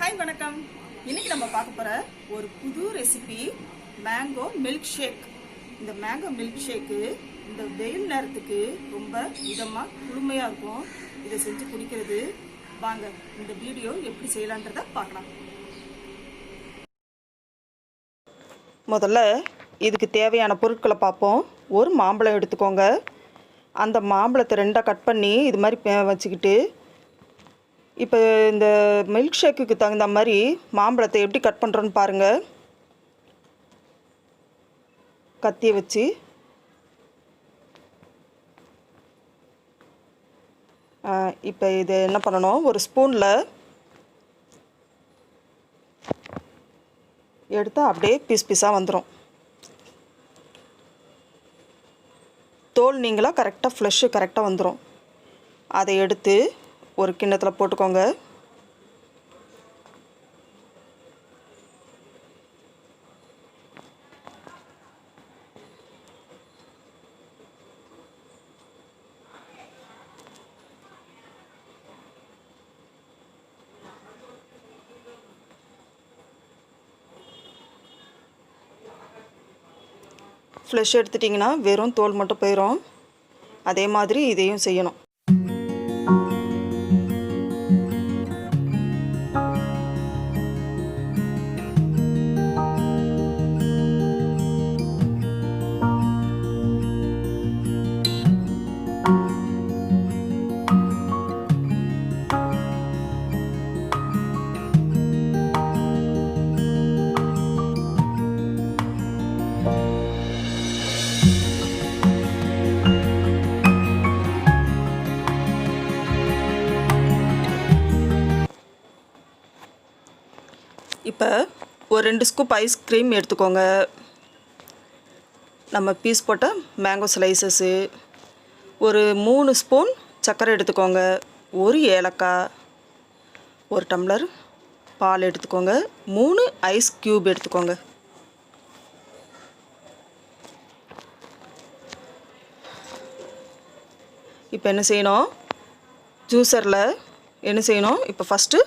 Hi வணக்கம். இன்னைக்கு நம்ம பார்க்க போற ஒரு புது ரெசிபி மேங்கோ மில்க் ஷேக். இந்த மேங்கோ மில்க் ஷேக்கு இந்த வெயில் நேரத்துக்கு ரொம்ப இதமா குளுமையா இருக்கும். இதை செஞ்சு குடிக்கிறது. வாங்க இந்த வீடியோ எப்படி செய்யலான்றத பார்க்கலாம். முதல்ல இதுக்கு தேவையான பொருட்களை பார்ப்போம். ஒரு மாம்பழம் எடுத்துக்கோங்க. அந்த மாம்பழத்தை ரெண்டாக கட் பண்ணி இது மாதிரி வச்சுக்கிட்டு, இப்போ இந்த மில்க் ஷேக்குக்கு தகுந்த மாதிரி மாம்பழத்தை எப்படி கட் பண்ணுறோன்னு பாருங்கள். கத்தியை வச்சு இப்போ இது என்ன பண்ணணும், ஒரு ஸ்பூனில் எடுத்தால் அப்படியே பீஸ் பீஸாக வந்துடும். தோல் நீங்களாக கரெக்டாக ஃப்ளஷ்ஷு கரெக்டாக வந்துடும். அதை எடுத்து ஒரு கிண்ணத்தில் போட்டுக்கோங்க. ஃப்ளஷ் எடுத்துட்டிங்கன்னா வெறும் தோல் மட்டும் போயிடும். அதே மாதிரி இதையும் செய்யணும். இப்போ ஒரு 2 ஸ்கூப் ஐஸ்கிரீம் எடுத்துக்கோங்க. நம்ம பீஸ் போட்ட மேங்கோ ஸ்லைசஸ்ஸு, ஒரு 3 ஸ்பூன் சர்க்கரை எடுத்துக்கோங்க, ஒரு ஏலக்காய், ஒரு டம்ளர் பால் எடுத்துக்கோங்க, 3 ஐஸ் க்யூப் எடுத்துக்கோங்க. இப்போ என்ன செய்யணும், ஜூஸரில் என்ன செய்யணும், இப்போ ஃபஸ்ட்டு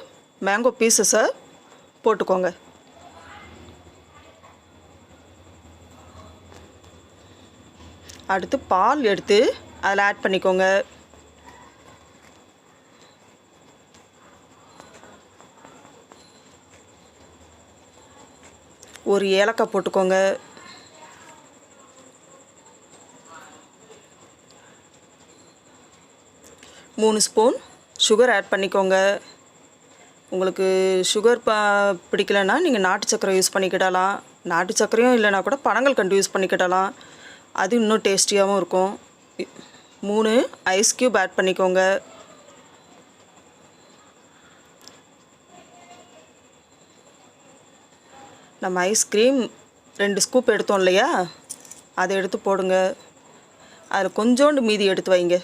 மேங்கோ பீசஸை போட்டுக்கோங்க. அடுத்து பால் எடுத்து அதில் ஆட் பண்ணிக்கோங்க. ஒரு ஏலக்காய் போட்டுக்கோங்க. மூணு ஸ்பூன் சுகர் ஆட் பண்ணிக்கோங்க. உங்களுக்கு சுகர் பிடிக்கலைன்னா நீங்கள் நாட்டு சர்க்கரை யூஸ் பண்ணிக்கிடலாம். நாட்டு சர்க்கரையும் இல்லைனா கூட பனங்கல்கண்டு யூஸ் பண்ணிக்கிடலாம். அது இன்னும் டேஸ்டியாகவும் இருக்கும். 3 ஐஸ் க்யூப் ஆட் பண்ணிக்கோங்க. நம்ம ஐஸ்கிரீம் 2 ஸ்கூப் எடுத்தோம் இல்லையா, அதை எடுத்து போடுங்க. அதில் கொஞ்சோண்டு மீதி எடுத்து வைங்க.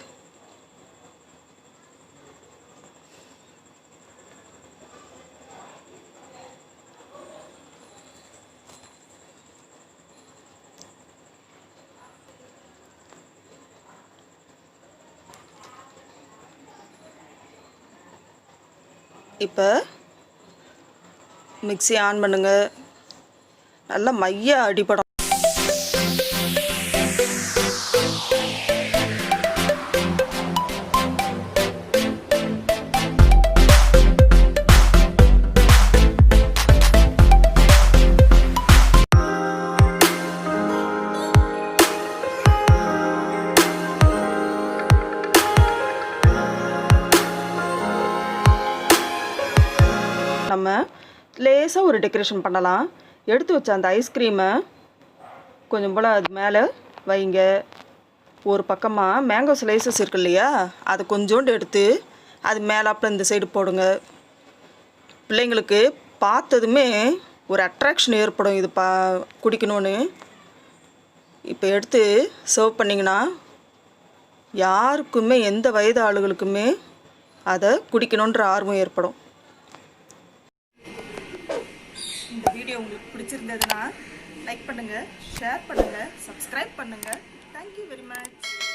இப்போ மிக்ஸி ஆன் பண்ணுங்கள். நல்லா மைய அடிபடும். நம்ம லேசாக ஒரு டெக்கரேஷன் பண்ணலாம். எடுத்து வச்ச அந்த ஐஸ்கிரீமை கொஞ்சம் போல் அது மேலே வைங்க. ஒரு பக்கமாக மேங்கோ ஸ்லைசஸ் இருக்கு இல்லையா, அதை கொஞ்சோண்டு எடுத்து அது மேலாப்பில் இந்த சைடு போடுங்க. பிள்ளைங்களுக்கு பார்த்ததுமே ஒரு அட்ராக்ஷன் ஏற்படும் இது குடிக்கணும்னு. இப்போ எடுத்து சர்வ் பண்ணிங்கன்னா யாருக்குமே, எந்த வயது ஆளுகளுக்குமே அதை குடிக்கணுன்ற ஆர்வம் ஏற்படும். இந்த வீடியோ உங்களுக்கு பிடிச்சிருந்ததுன்னா லைக் பண்ணுங்கள், ஷேர் பண்ணுங்கள், சப்ஸ்கிரைப் பண்ணுங்கள். Thank you very much.